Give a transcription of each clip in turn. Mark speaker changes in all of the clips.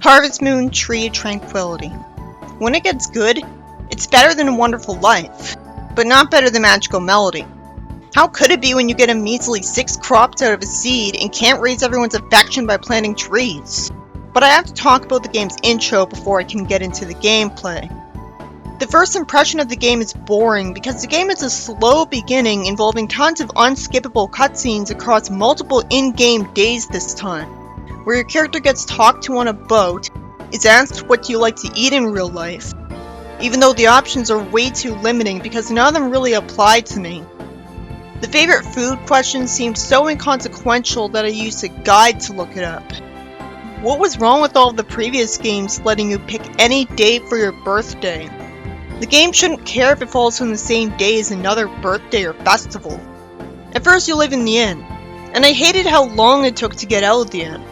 Speaker 1: Harvest Moon Tree of Tranquility. When it gets good, it's better than A Wonderful Life, but not better than Magical Melody. How could it be when you get a measly 6 crops out of a seed and can't raise everyone's affection by planting trees? But I have to talk about the game's intro before I can get into the gameplay. The first impression of the game is boring because the game is a slow beginning involving tons of unskippable cutscenes across multiple in-game days this time, where your character gets talked to on a boat, is asked what you like to eat in real life, even though the options are way too limiting because none of them really apply to me. The favorite food question seemed so inconsequential that I used a guide to look it up. What was wrong with all of the previous games letting you pick any day for your birthday? The game shouldn't care if it falls on the same day as another birthday or festival. At first you live in the inn, and I hated how long it took to get out of the inn.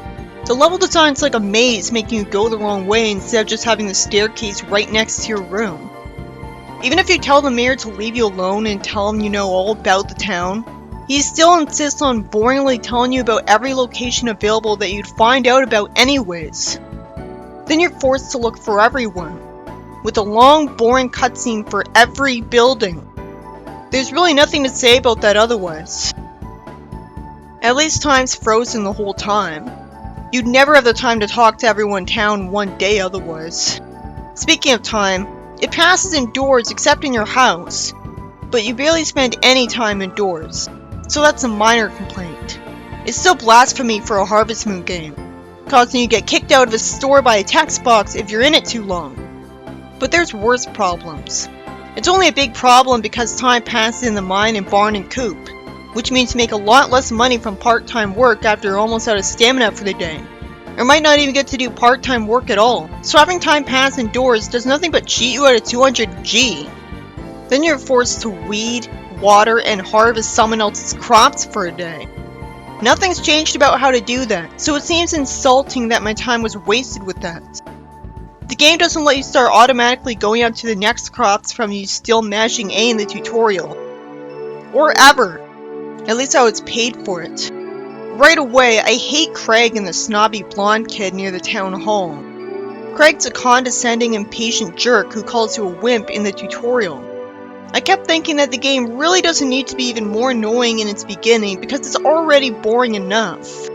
Speaker 1: The level design's like a maze, making you go the wrong way instead of just having the staircase right next to your room. Even if you tell the mayor to leave you alone and tell him you know all about the town, he still insists on boringly telling you about every location available that you'd find out about anyways. Then you're forced to look for everyone, with a long, boring cutscene for every building. There's really nothing to say about that otherwise. At least time's frozen the whole time. You'd never have the time to talk to everyone in town one day otherwise. Speaking of time, it passes indoors except in your house, but you barely spend any time indoors, so that's a minor complaint. It's still blasphemy for a Harvest Moon game, causing you to get kicked out of a store by a text box if you're in it too long. But there's worse problems. It's only a big problem because time passes in the mine and barn and coop, which means you make a lot less money from part-time work after you're almost out of stamina for the day, or might not even get to do part-time work at all. So having time pass indoors does nothing but cheat you out of 200 G. Then you're forced to weed, water, and harvest someone else's crops for a day. Nothing's changed about how to do that, so it seems insulting that my time was wasted with that. The game doesn't let you start automatically going on to the next crops from you still mashing A in the tutorial. Or ever. At least I was paid for it. Right away, I hate Craig and the snobby blonde kid near the town hall. Craig's a condescending, impatient jerk who calls you a wimp in the tutorial. I kept thinking that the game really doesn't need to be even more annoying in its beginning because it's already boring enough.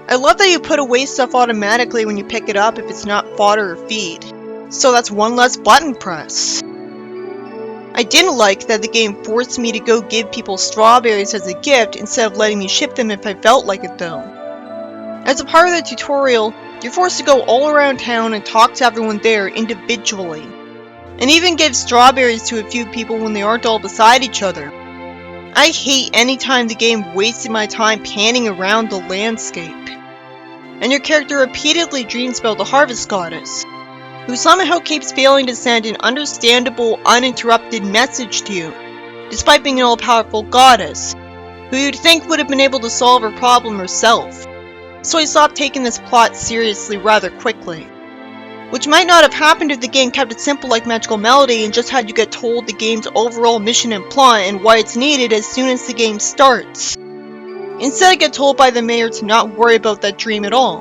Speaker 1: I love that you put away stuff automatically when you pick it up if it's not fodder or feed, so that's one less button press. I didn't like that the game forced me to go give people strawberries as a gift instead of letting me ship them if I felt like it though. As a part of the tutorial, you're forced to go all around town and talk to everyone there individually, and even give strawberries to a few people when they aren't all beside each other. I hate any time the game wasted my time panning around the landscape. And your character repeatedly dreams about the Harvest Goddess, who somehow keeps failing to send an understandable, uninterrupted message to you, despite being an all-powerful goddess, who you'd think would have been able to solve her problem herself. So I stopped taking this plot seriously rather quickly. Which might not have happened if the game kept it simple like Magical Melody and just had you get told the game's overall mission and plot and why it's needed as soon as the game starts. Instead I get told by the mayor to not worry about that dream at all.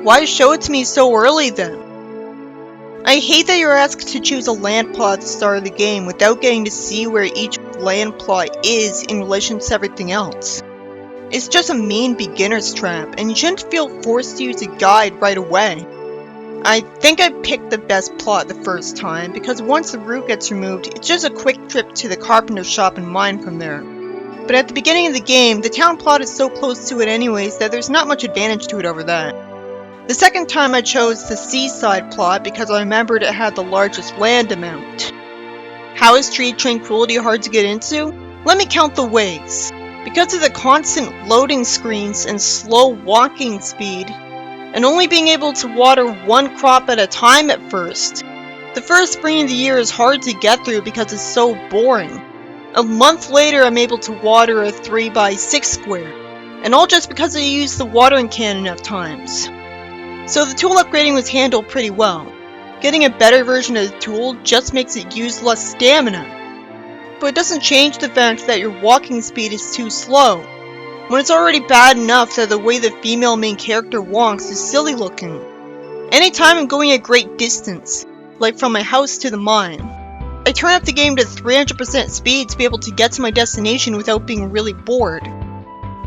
Speaker 1: Why show it to me so early then? I hate that you're asked to choose a land plot at the start of the game without getting to see where each land plot is in relation to everything else. It's just a mean beginner's trap, and you shouldn't feel forced to use a guide right away. I think I picked the best plot the first time, because once the root gets removed, it's just a quick trip to the carpenter shop and mine from there. But at the beginning of the game, the town plot is so close to it anyways that there's not much advantage to it over that. The second time I chose the seaside plot because I remembered it had the largest land amount. How is Tree of Tranquility hard to get into? Let me count the ways. Because of the constant loading screens and slow walking speed, and only being able to water one crop at a time at first, the first spring of the year is hard to get through because it's so boring. A month later I'm able to water a 3x6 square, and all just because I used the watering can enough times. So the tool upgrading was handled pretty well. Getting a better version of the tool just makes it use less stamina. But it doesn't change the fact that your walking speed is too slow, when it's already bad enough that the way the female main character walks is silly looking. Anytime I'm going a great distance, like from my house to the mine, I turn up the game to 300% speed to be able to get to my destination without being really bored.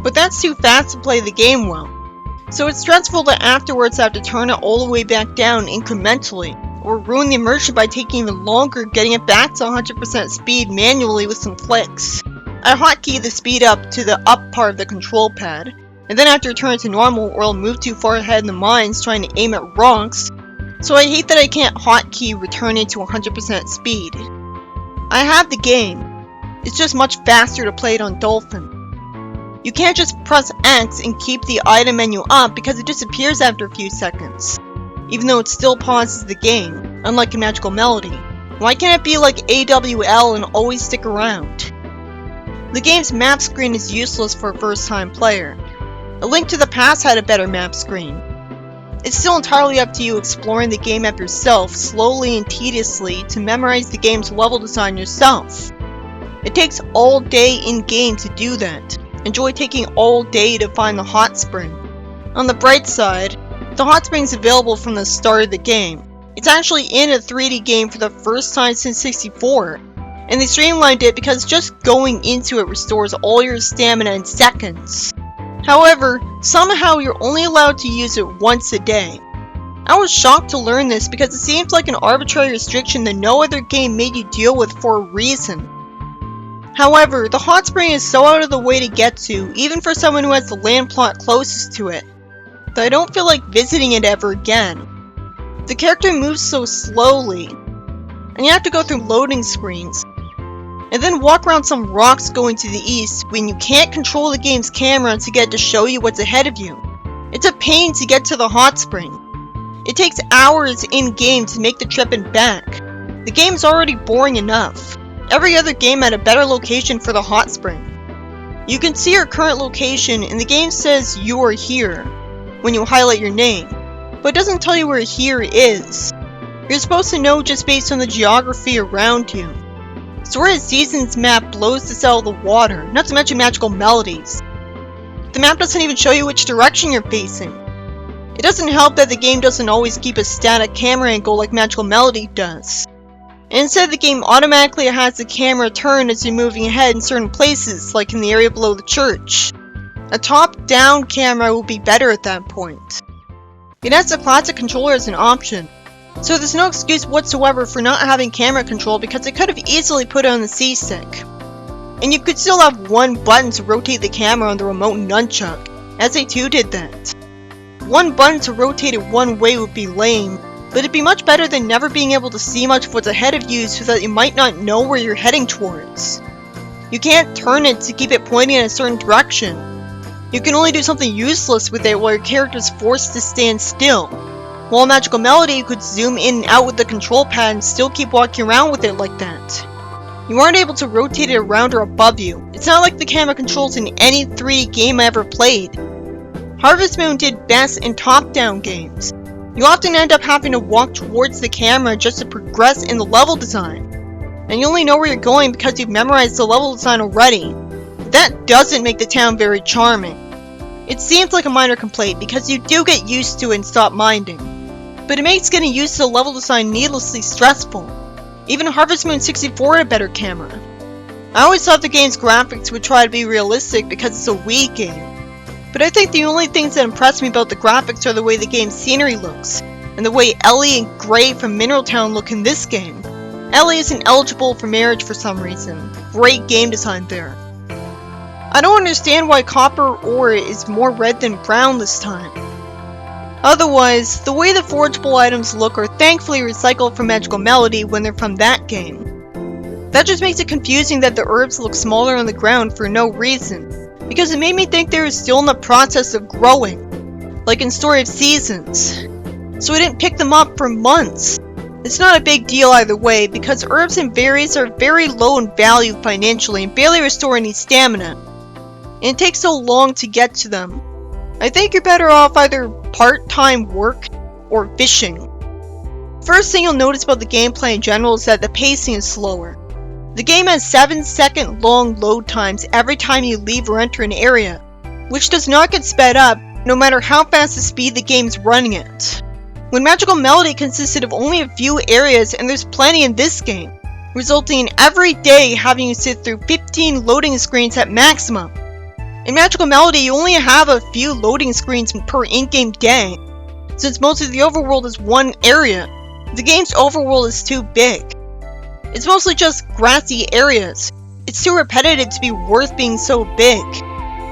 Speaker 1: But that's too fast to play the game well, so it's stressful that afterwards I have to turn it all the way back down incrementally, or ruin the immersion by taking even longer getting it back to 100% speed manually with some clicks. I hotkey the speed up to the up part of the control pad, and then I have to return it to normal or I'll move too far ahead in the mines trying to aim at rocks, so I hate that I can't hotkey return it to 100% speed. I have the game, it's just much faster to play it on Dolphin. You can't just press X and keep the item menu up because it disappears after a few seconds, even though it still pauses the game, unlike in Magical Melody. Why can't it be like AWL and always stick around? The game's map screen is useless for a first-time player. A Link to the Past had a better map screen. It's still entirely up to you exploring the game map yourself, slowly and tediously, to memorize the game's level design yourself. It takes all day in-game to do that. Enjoy taking all day to find the hot spring. On the bright side, the hot spring is available from the start of the game. It's actually in a 3D game for the first time since 64, and they streamlined it because just going into it restores all your stamina in seconds. However, somehow you're only allowed to use it once a day. I was shocked to learn this because it seems like an arbitrary restriction that no other game made you deal with for a reason. However, the hot spring is so out of the way to get to, even for someone who has the land plot closest to it, that I don't feel like visiting it ever again. The character moves so slowly, and you have to go through loading screens, and then walk around some rocks going to the east when you can't control the game's camera to get to show you what's ahead of you. It's a pain to get to the hot spring. It takes hours in-game to make the trip and back. The game's already boring enough. Every other game had a better location for the hot spring. You can see your current location and the game says you are here when you highlight your name, but it doesn't tell you where here is. You're supposed to know just based on the geography around you. Sword Seasons map blows this out of the water, not to mention Magical Melodies. The map doesn't even show you which direction you're facing. It doesn't help that the game doesn't always keep a static camera angle like Magical Melody does. Instead, the game automatically has the camera turn as you're moving ahead in certain places, like in the area below the church. A top-down camera will be better at that point. It has the classic controller as an option, so there's no excuse whatsoever for not having camera control because it could have easily put it on the C-stick. And you could still have one button to rotate the camera on the remote nunchuck, as A2 did that. One button to rotate it one way would be lame, but it'd be much better than never being able to see much of what's ahead of you so that you might not know where you're heading towards. You can't turn it to keep it pointing in a certain direction. You can only do something useless with it while your character is forced to stand still. While in Magical Melody, you could zoom in and out with the control pad and still keep walking around with it like that. You aren't able to rotate it around or above you. It's not like the camera controls in any 3D game I ever played. Harvest Moon did best in top-down games. You often end up having to walk towards the camera just to progress in the level design. And you only know where you're going because you've memorized the level design already. But that doesn't make the town very charming. It seems like a minor complaint because you do get used to it and stop minding. But it makes getting used to the level design needlessly stressful. Even Harvest Moon 64 had a better camera. I always thought the game's graphics would try to be realistic because it's a Wii game. But I think the only things that impress me about the graphics are the way the game's scenery looks, and the way Ellie and Gray from Mineral Town look in this game. Ellie isn't eligible for marriage for some reason. Great game design there. I don't understand why copper ore is more red than brown this time. Otherwise, the way the forgeable items look are thankfully recycled from Magical Melody when they're from that game. That just makes it confusing that the herbs look smaller on the ground for no reason. Because it made me think they were still in the process of growing, like in Story of Seasons. So I didn't pick them up for months. It's not a big deal either way, because herbs and berries are very low in value financially and barely restore any stamina. And it takes so long to get to them. I think you're better off either part-time work or fishing. First thing you'll notice about the gameplay in general is that the pacing is slower. The game has 7-second long load times every time you leave or enter an area, which does not get sped up no matter how fast the speed the game's running at. when Magical Melody consisted of only a few areas and there's plenty in this game, resulting in every day having you sit through 15 loading screens at maximum. In Magical Melody, you only have a few loading screens per in-game day, since most of the overworld is one area. The game's overworld is too big. It's mostly just grassy areas. It's too repetitive to be worth being so big.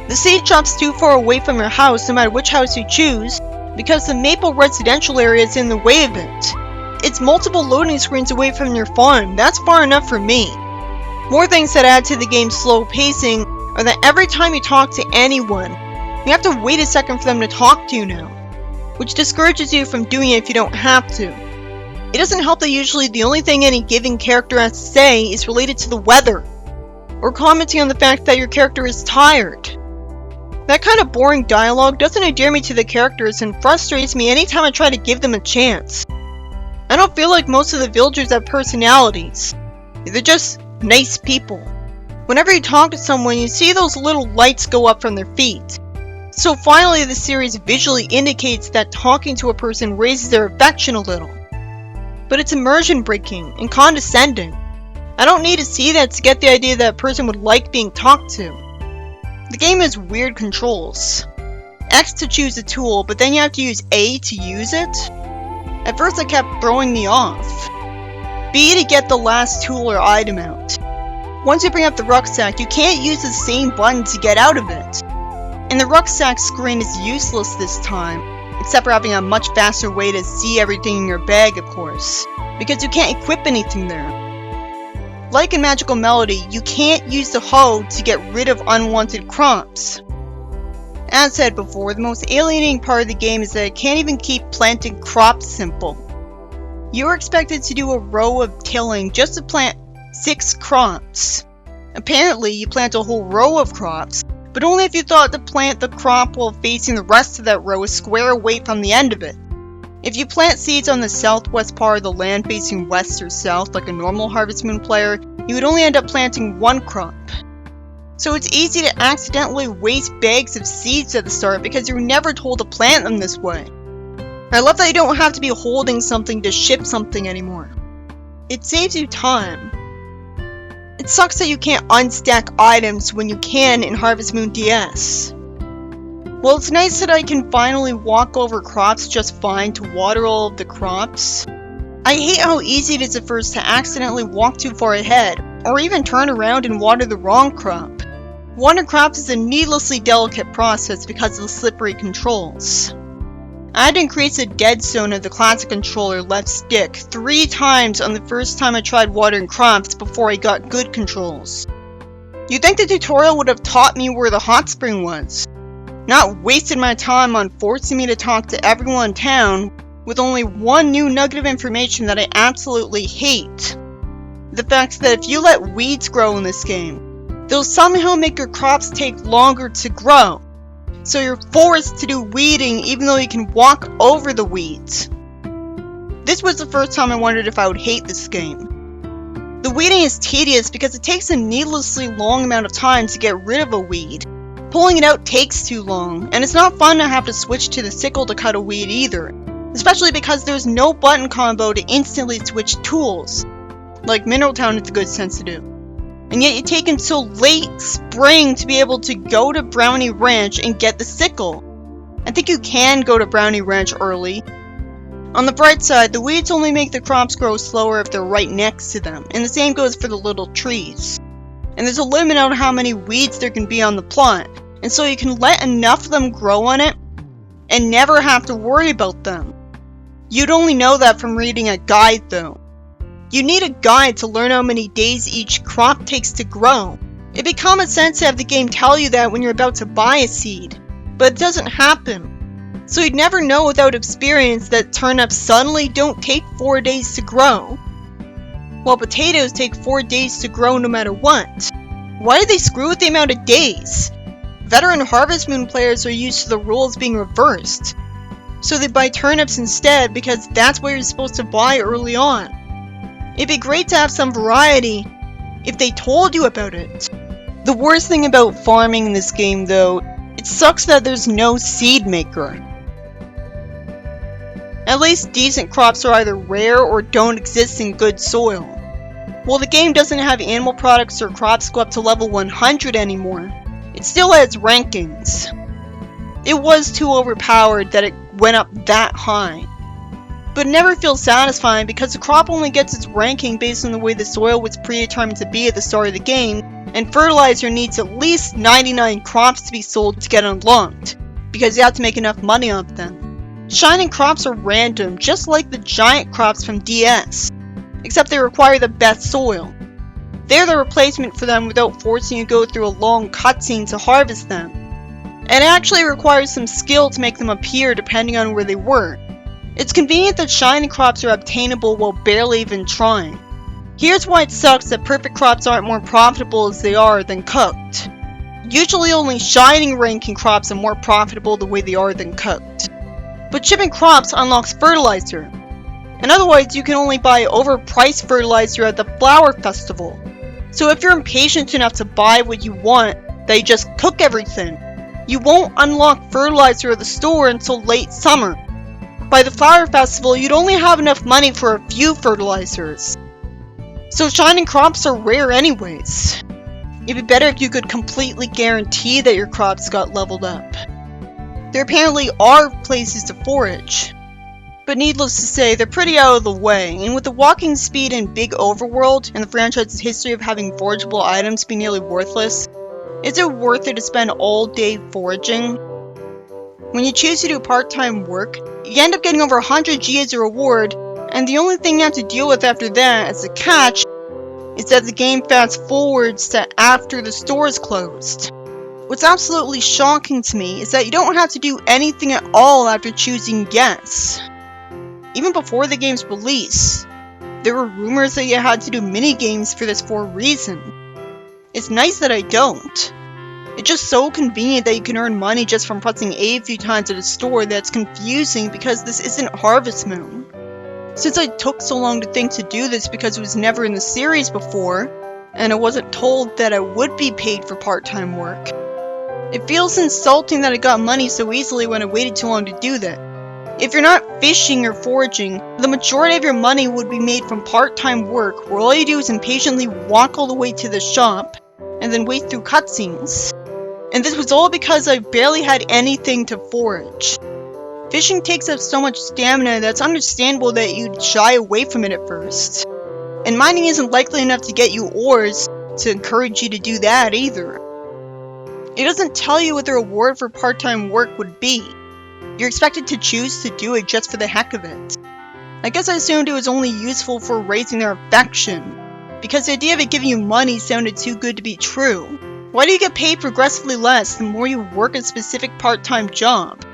Speaker 1: The seed shop's too far away from your house no matter which house you choose, because the Maple residential area is in the way of it. It's multiple loading screens away from your farm. That's far enough for me. More things that add to the game's slow pacing are that every time you talk to anyone, you have to wait a second for them to talk to you now, which discourages you from doing it if you don't have to. It doesn't help that usually the only thing any given character has to say is related to the weather, or commenting on the fact that your character is tired. That kind of boring dialogue doesn't endear me to the characters and frustrates me anytime I try to give them a chance. I don't feel like most of the villagers have personalities. They're just nice people. Whenever you talk to someone, you see those little lights go up from their feet. So finally the series visually indicates that talking to a person raises their affection a little. But it's immersion breaking and condescending. I don't need to see that to get the idea that a person would like being talked to. The game has weird controls. X to choose a tool, but then you have to use A to use it? At first it kept throwing me off. B to get the last tool or item out. Once you bring up the rucksack, you can't use the same button to get out of it. And the rucksack screen is useless this time, except for having a much faster way to see everything in your bag, of course, because you can't equip anything there. Like in Magical Melody, you can't use the hoe to get rid of unwanted crops. As said before, the most alienating part of the game is that it can't even keep planting crops simple. You're expected to do a row of tilling just to plant 6 crops. Apparently, you plant a whole row of crops, but only if you thought to plant the crop while facing the rest of that row a square away from the end of it. If you plant seeds on the southwest part of the land facing west or south like a normal Harvest Moon player, you would only end up planting 1 crop. So it's easy to accidentally waste bags of seeds at the start because you're never told to plant them this way. I love that you don't have to be holding something to ship something anymore. It saves you time. It sucks that you can't unstack items when you can in Harvest Moon DS. Well, it's nice that I can finally walk over crops just fine to water all of the crops. I hate how easy it is at first to accidentally walk too far ahead, or even turn around and water the wrong crop. Watering crops is a needlessly delicate process because of the slippery controls. I had to increase the dead zone of the classic controller left stick 3 times on the first time I tried watering crops before I got good controls. You'd think the tutorial would have taught me where the hot spring was, not wasted my time on forcing me to talk to everyone in town with only one new nugget of information that I absolutely hate. The fact that if you let weeds grow in this game, they'll somehow make your crops take longer to grow. So you're forced to do weeding even though you can walk over the weeds. This was the first time I wondered if I would hate this game. The weeding is tedious because it takes a needlessly long amount of time to get rid of a weed. Pulling it out takes too long, and it's not fun to have to switch to the sickle to cut a weed either, especially because there's no button combo to instantly switch tools, like Mineral Town is a good sense to do. And yet you take until late spring to be able to go to Brownie Ranch and get the sickle. I think you can go to Brownie Ranch early. On the bright side, the weeds only make the crops grow slower if they're right next to them, and the same goes for the little trees. And there's a limit on how many weeds there can be on the plot, and so you can let enough of them grow on it and never have to worry about them. You'd only know that from reading a guide though. You need a guide to learn how many days each crop takes to grow. It'd be common sense to have the game tell you that when you're about to buy a seed, but it doesn't happen. So you'd never know without experience that turnips suddenly don't take 4 days to grow, while potatoes take 4 days to grow no matter what. Why did they screw with the amount of days? Veteran Harvest Moon players are used to the rules being reversed, so they buy turnips instead because that's what you're supposed to buy early on. It'd be great to have some variety if they told you about it. The worst thing about farming in this game though, it sucks that there's no seed maker. At least decent crops are either rare or don't exist in good soil. While the game doesn't have animal products or crops go up to level 100 anymore, it still has rankings. It was too overpowered that it went up that high. But it never feels satisfying because the crop only gets its ranking based on the way the soil was predetermined to be at the start of the game, and fertilizer needs at least 99 crops to be sold to get unlocked, because you have to make enough money off them. Shining crops are random, just like the giant crops from DS, except they require the best soil. They're the replacement for them without forcing you to go through a long cutscene to harvest them. And it actually requires some skill to make them appear depending on where they were. It's convenient that shiny crops are obtainable while barely even trying. Here's why it sucks that perfect crops aren't more profitable as they are than cooked. Usually only shining ranking crops are more profitable the way they are than cooked. But shipping crops unlocks fertilizer. And otherwise you can only buy overpriced fertilizer at the flower festival. So if you're impatient enough to buy what you want, they just cook everything. You won't unlock fertilizer at the store until late summer. By the flower festival, you'd only have enough money for a few fertilizers. So shining crops are rare anyways. It'd be better if you could completely guarantee that your crops got leveled up. There apparently are places to forage. But needless to say, they're pretty out of the way, and with the walking speed in Big Overworld and the franchise's history of having forageable items be nearly worthless, is it worth it to spend all day foraging? When you choose to do part-time work, you end up getting over 100 G as a reward, and the only thing you have to deal with after that as a catch is that the game fast forwards to after the store is closed. What's absolutely shocking to me is that you don't have to do anything at all after choosing yes. Even before the game's release, there were rumors that you had to do mini-games for this for a reason. It's nice that I don't. It's just so convenient that you can earn money just from pressing A few times at a store that's confusing because this isn't Harvest Moon. Since I took so long to think to do this because it was never in the series before, and I wasn't told that I would be paid for part-time work, it feels insulting that I got money so easily when I waited too long to do that. If you're not fishing or foraging, the majority of your money would be made from part-time work where all you do is impatiently walk all the way to the shop and then wait through cutscenes. And this was all because I barely had anything to forage. Fishing takes up so much stamina that it's understandable that you'd shy away from it at first. And mining isn't likely enough to get you ores to encourage you to do that either. It doesn't tell you what the reward for part-time work would be. You're expected to choose to do it just for the heck of it. I guess I assumed it was only useful for raising their affection, because the idea of it giving you money sounded too good to be true. Why do you get paid progressively less the more you work a specific part-time job?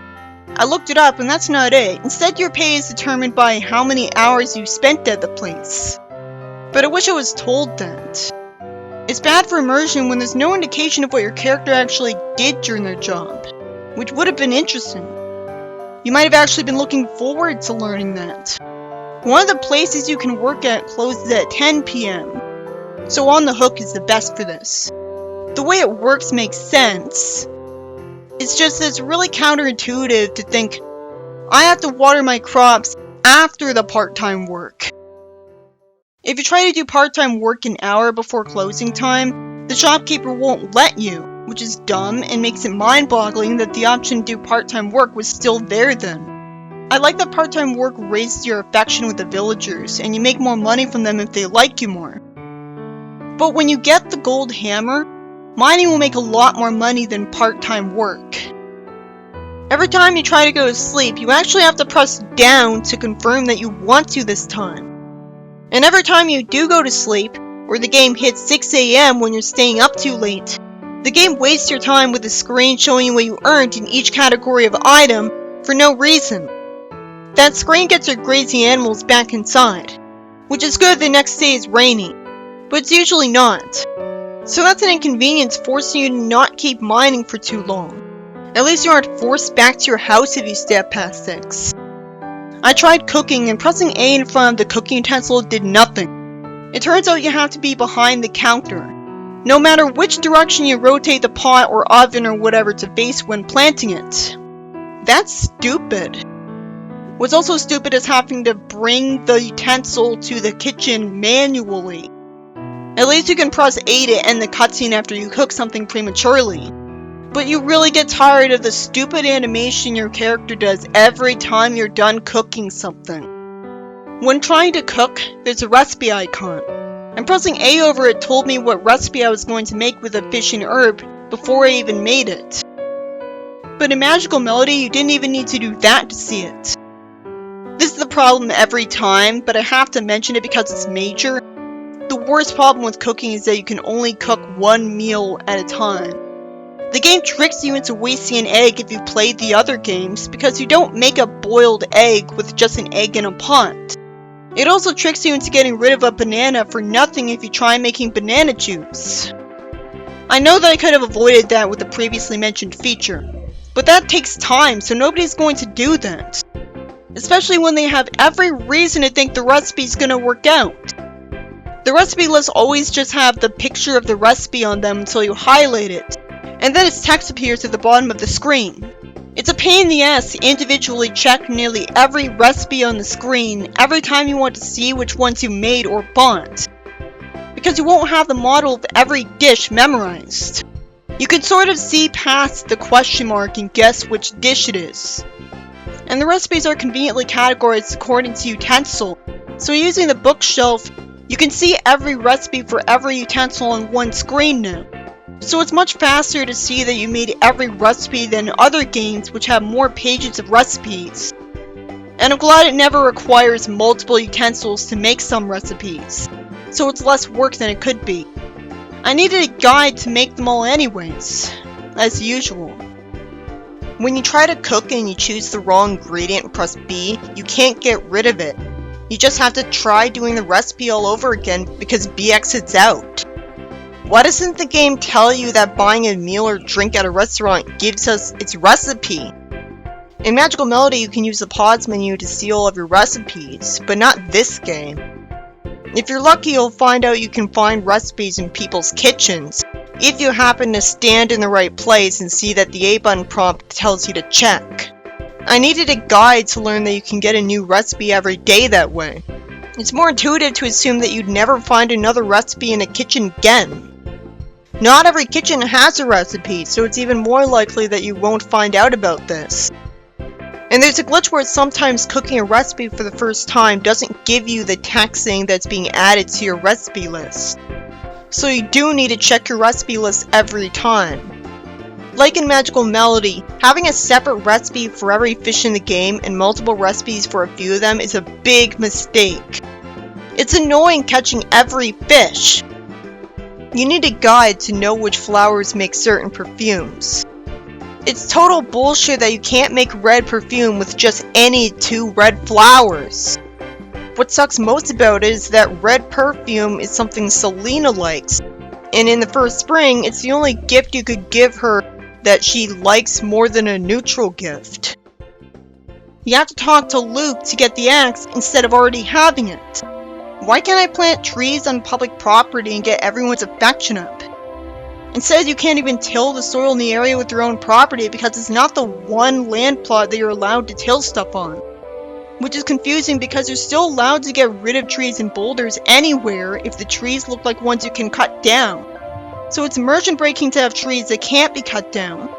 Speaker 1: I looked it up and that's not it. Instead, your pay is determined by how many hours you spent at the place. But I wish I was told that. It's bad for immersion when there's no indication of what your character actually did during their job, which would have been interesting. You might have actually been looking forward to learning that. One of the places you can work at closes at 10 PM, so On the Hook is the best for this. The way it works makes sense. It's just that it's really counterintuitive to think, I have to water my crops after the part-time work. If you try to do part-time work an hour before closing time, the shopkeeper won't let you, which is dumb and makes it mind-boggling that the option to do part-time work was still there then. I like that part-time work raises your affection with the villagers, and you make more money from them if they like you more. But when you get the gold hammer, mining will make a lot more money than part-time work. Every time you try to go to sleep, you actually have to press down to confirm that you want to this time. And every time you do go to sleep, or the game hits 6 AM when you're staying up too late, the game wastes your time with a screen showing you what you earned in each category of item for no reason. That screen gets your grazing animals back inside, which is good if the next day is rainy, but it's usually not. So that's an inconvenience forcing you to not keep mining for too long. At least you aren't forced back to your house if you stay up past 6. I tried cooking and pressing A in front of the cooking utensil did nothing. It turns out you have to be behind the counter, no matter which direction you rotate the pot or oven or whatever to face when planting it. That's stupid. What's also stupid is having to bring the utensil to the kitchen manually. At least you can press A to end the cutscene after you cook something prematurely. But you really get tired of the stupid animation your character does every time you're done cooking something. When trying to cook, there's a recipe icon, and pressing A over it told me what recipe I was going to make with a fish and herb before I even made it. But in Magical Melody, you didn't even need to do that to see it. This is the problem every time, but I have to mention it because it's major. The worst problem with cooking is that you can only cook one meal at a time. The game tricks you into wasting an egg if you played the other games, because you don't make a boiled egg with just an egg in a pot. It also tricks you into getting rid of a banana for nothing if you try making banana juice. I know that I could have avoided that with the previously mentioned feature, but that takes time, so nobody's going to do that. Especially when they have every reason to think the recipe's gonna work out. The recipe lists always just have the picture of the recipe on them until you highlight it, and then its text appears at the bottom of the screen. It's a pain in the ass to individually check nearly every recipe on the screen every time you want to see which ones you made or bought, because you won't have the model of every dish memorized. You can sort of see past the question mark and guess which dish it is. And the recipes are conveniently categorized according to utensil, so using the bookshelf, you can see every recipe for every utensil on one screen now. So it's much faster to see that you made every recipe than other games which have more pages of recipes. And I'm glad it never requires multiple utensils to make some recipes, so it's less work than it could be. I needed a guide to make them all anyways, as usual. When you try to cook and you choose the wrong ingredient and press B, you can't get rid of it. You just have to try doing the recipe all over again because B exits out. Why doesn't the game tell you that buying a meal or drink at a restaurant gives us its recipe? In Magical Melody, you can use the pause menu to see all of your recipes, but not this game. If you're lucky, you'll find out you can find recipes in people's kitchens, if you happen to stand in the right place and see that the A button prompt tells you to check. I needed a guide to learn that you can get a new recipe every day that way. It's more intuitive to assume that you'd never find another recipe in a kitchen again. Not every kitchen has a recipe, so it's even more likely that you won't find out about this. And there's a glitch where sometimes cooking a recipe for the first time doesn't give you the text saying that's being added to your recipe list. So you do need to check your recipe list every time. Like in Magical Melody, having a separate recipe for every fish in the game and multiple recipes for a few of them is a big mistake. It's annoying catching every fish. You need a guide to know which flowers make certain perfumes. It's total bullshit that you can't make red perfume with just any 2 red flowers. What sucks most about it is that red perfume is something Selena likes, and in the first spring, it's the only gift you could give her that she likes more than a neutral gift. You have to talk to Luke to get the axe instead of already having it. Why can't I plant trees on public property and get everyone's affection up? Instead, you can't even till the soil in the area with your own property because it's not the one land plot that you're allowed to till stuff on. Which is confusing because you're still allowed to get rid of trees and boulders anywhere if the trees look like ones you can cut down. So it's immersion breaking to have trees that can't be cut down.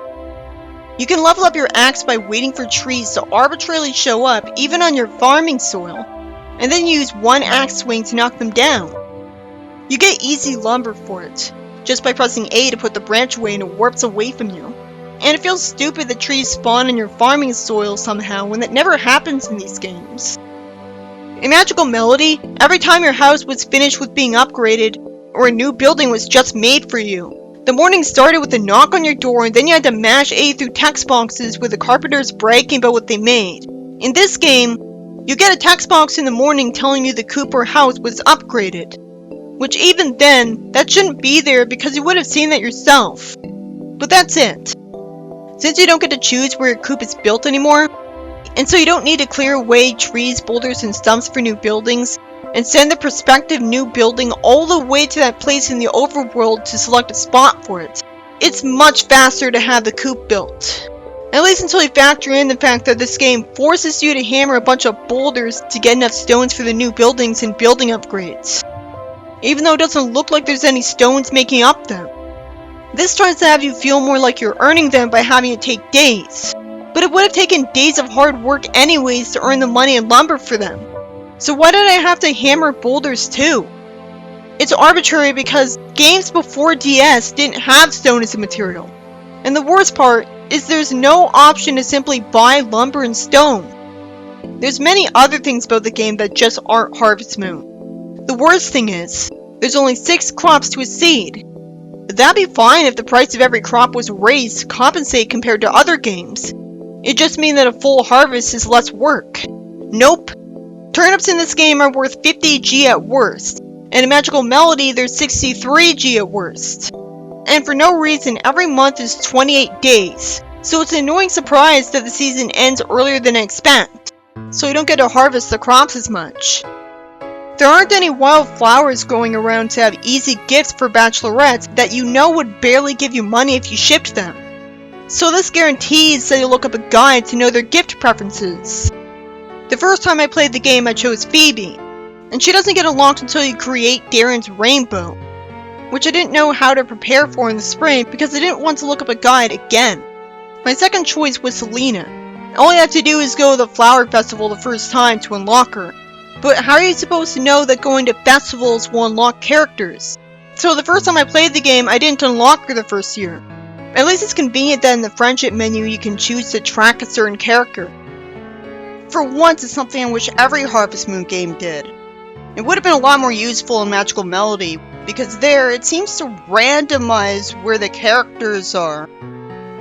Speaker 1: You can level up your axe by waiting for trees to arbitrarily show up even on your farming soil, and then use one axe swing to knock them down. You get easy lumber for it, just by pressing A to put the branch away and it warps away from you. And it feels stupid that trees spawn in your farming soil somehow when that never happens in these games. In Magical Melody, every time your house was finished with being upgraded, or a new building was just made for you, the morning started with a knock on your door and then you had to mash A through text boxes with the carpenters bragging about what they made. In this game, you get a text box in the morning telling you the Cooper house was upgraded. Which even then, that shouldn't be there because you would have seen that yourself. But that's it. Since you don't get to choose where your coop is built anymore, and so you don't need to clear away trees, boulders, and stumps for new buildings, and send the prospective new building all the way to that place in the overworld to select a spot for it. It's much faster to have the coop built. At least until you factor in the fact that this game forces you to hammer a bunch of boulders to get enough stones for the new buildings and building upgrades. Even though it doesn't look like there's any stones making up them. This tries to have you feel more like you're earning them by having it take days. But it would have taken days of hard work anyways to earn the money and lumber for them. So why did I have to hammer boulders too? It's arbitrary because games before DS didn't have stone as a material. And the worst part is there's no option to simply buy lumber and stone. There's many other things about the game that just aren't Harvest Moon. The worst thing is, there's only 6 crops to a seed. That'd be fine if the price of every crop was raised to compensate compared to other games. It just means that a full harvest is less work. Nope. Turnips in this game are worth 50G at worst, and in Magical Melody there's 63G at worst. And for no reason, every month is 28 days, so it's an annoying surprise that the season ends earlier than I expect, so you don't get to harvest the crops as much. There aren't any wild flowers going around to have easy gifts for bachelorettes that you know would barely give you money if you shipped them. So this guarantees that you'll look up a guide to know their gift preferences. The first time I played the game I chose Phoebe, and she doesn't get unlocked until you create Darren's rainbow, which I didn't know how to prepare for in the spring because I didn't want to look up a guide again. My second choice was Selena. All you have to do is go to the flower festival the first time to unlock her. But how are you supposed to know that going to festivals will unlock characters? So the first time I played the game, I didn't unlock her the first year. At least it's convenient that in the friendship menu you can choose to track a certain character. For once, it's something I wish every Harvest Moon game did. It would have been a lot more useful in Magical Melody, because there, it seems to randomize where the characters are,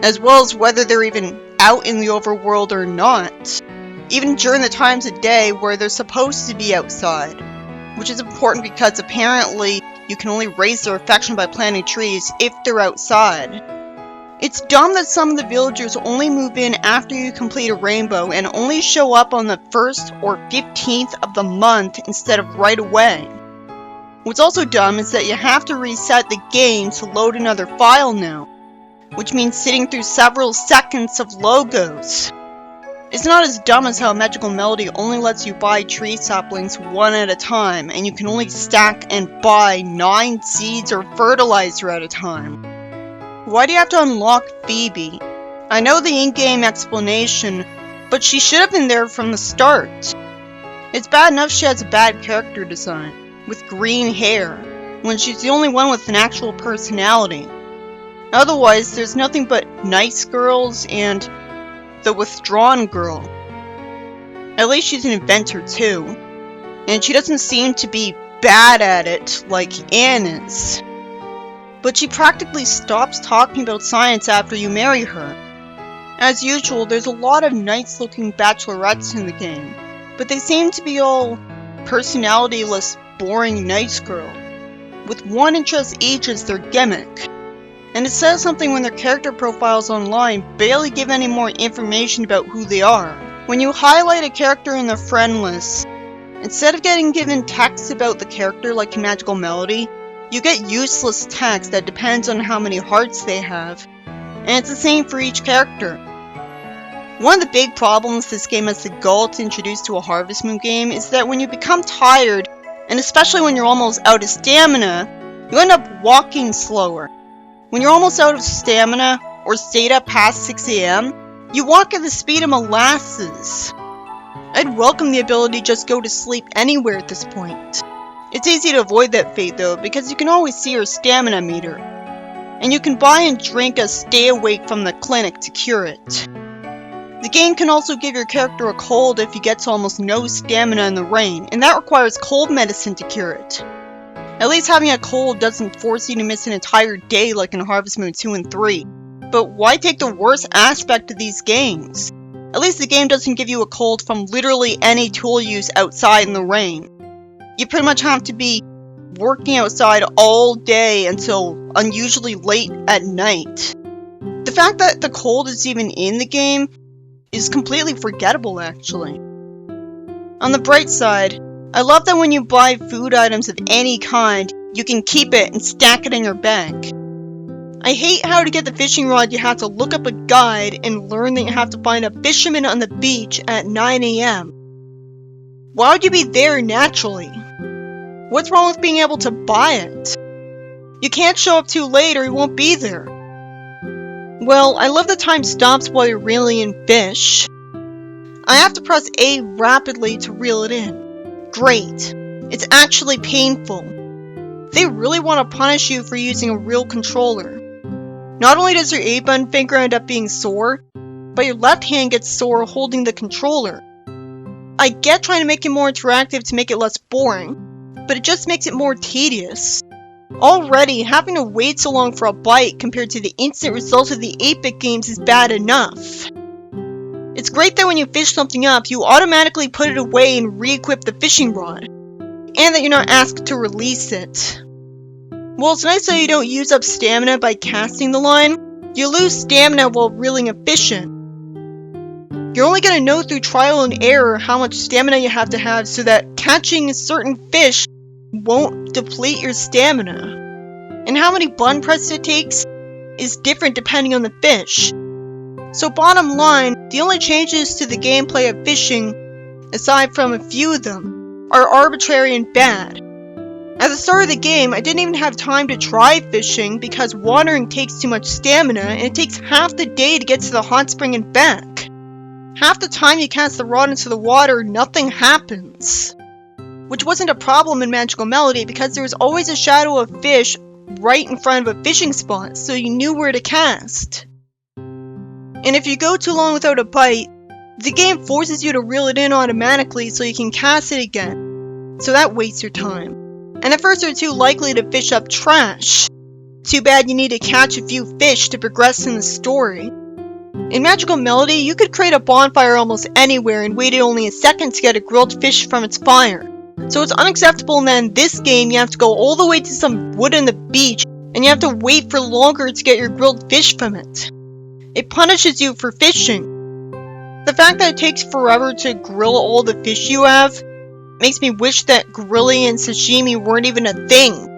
Speaker 1: as well as whether they're even out in the overworld or not, even during the times of day where they're supposed to be outside, which is important because apparently you can only raise their affection by planting trees if they're outside. It's dumb that some of the villagers only move in after you complete a rainbow and only show up on the 1st or 15th of the month instead of right away. What's also dumb is that you have to reset the game to load another file now, which means sitting through several seconds of logos. It's not as dumb as how Magical Melody only lets you buy tree saplings one at a time, and you can only stack and buy 9 seeds or fertilizer at a time. Why do you have to unlock Phoebe? I know the in-game explanation, but she should have been there from the start. It's bad enough she has a bad character design, with green hair, when she's the only one with an actual personality. Otherwise, there's nothing but nice girls and the withdrawn girl. At least she's an inventor too, and she doesn't seem to be bad at it like Anne is. But she practically stops talking about science after you marry her. As usual, there's a lot of nice looking bachelorettes in the game, but they seem to be all personalityless, boring nice girl, with one interest each as their gimmick. And it says something when their character profiles online barely give any more information about who they are. When you highlight a character in their friend list, instead of getting given text about the character like in Magical Melody, you get useless text that depends on how many hearts they have, and it's the same for each character. One of the big problems this game has the gall to introduce to a Harvest Moon game is that when you become tired, and especially when you're almost out of stamina, you end up walking slower. When you're almost out of stamina, or stayed up past 6 AM, you walk at the speed of molasses. I'd welcome the ability to just go to sleep anywhere at this point. It's easy to avoid that fate though, because you can always see your stamina meter. And you can buy and drink a stay awake from the clinic to cure it. The game can also give your character a cold if he gets almost no stamina in the rain, and that requires cold medicine to cure it. At least having a cold doesn't force you to miss an entire day like in Harvest Moon 2 and 3. But why take the worst aspect of these games? At least the game doesn't give you a cold from literally any tool you use outside in the rain. You pretty much have to be working outside all day until unusually late at night. The fact that the cold is even in the game is completely forgettable actually. On the bright side, I love that when you buy food items of any kind, you can keep it and stack it in your bank. I hate how to get the fishing rod you have to look up a guide and learn that you have to find a fisherman on the beach at 9 a.m. Why would you be there naturally? What's wrong with being able to buy it? You can't show up too late or you won't be there. Well, I love that time stops while you're reeling in fish. I have to press A rapidly to reel it in. Great. It's actually painful. They really want to punish you for using a real controller. Not only does your A button finger end up being sore, but your left hand gets sore holding the controller. I get trying to make it more interactive to make it less boring, but it just makes it more tedious. Already, having to wait so long for a bite compared to the instant result of the 8-bit games is bad enough. It's great that when you fish something up, you automatically put it away and re-equip the fishing rod, and that you're not asked to release it. Well, it's nice that you don't use up stamina by casting the line. You lose stamina while reeling a fish in. You're only going to know through trial and error how much stamina you have to have so that catching certain fish won't deplete your stamina. And how many button presses it takes is different depending on the fish. So bottom line, the only changes to the gameplay of fishing, aside from a few of them, are arbitrary and bad. At the start of the game, I didn't even have time to try fishing because watering takes too much stamina and it takes half the day to get to the hot spring and back. Half the time you cast the rod into the water, nothing happens. Which wasn't a problem in Magical Melody because there was always a shadow of fish right in front of a fishing spot, so you knew where to cast. And if you go too long without a bite, the game forces you to reel it in automatically so you can cast it again. So that wastes your time. And at first you're too likely to fish up trash. Too bad you need to catch a few fish to progress in the story. In Magical Melody, you could create a bonfire almost anywhere and waited only a second to get a grilled fish from its fire. So it's unacceptable that in this game you have to go all the way to some wood on the beach and you have to wait for longer to get your grilled fish from it. It punishes you for fishing. The fact that it takes forever to grill all the fish you have makes me wish that grilling and sashimi weren't even a thing.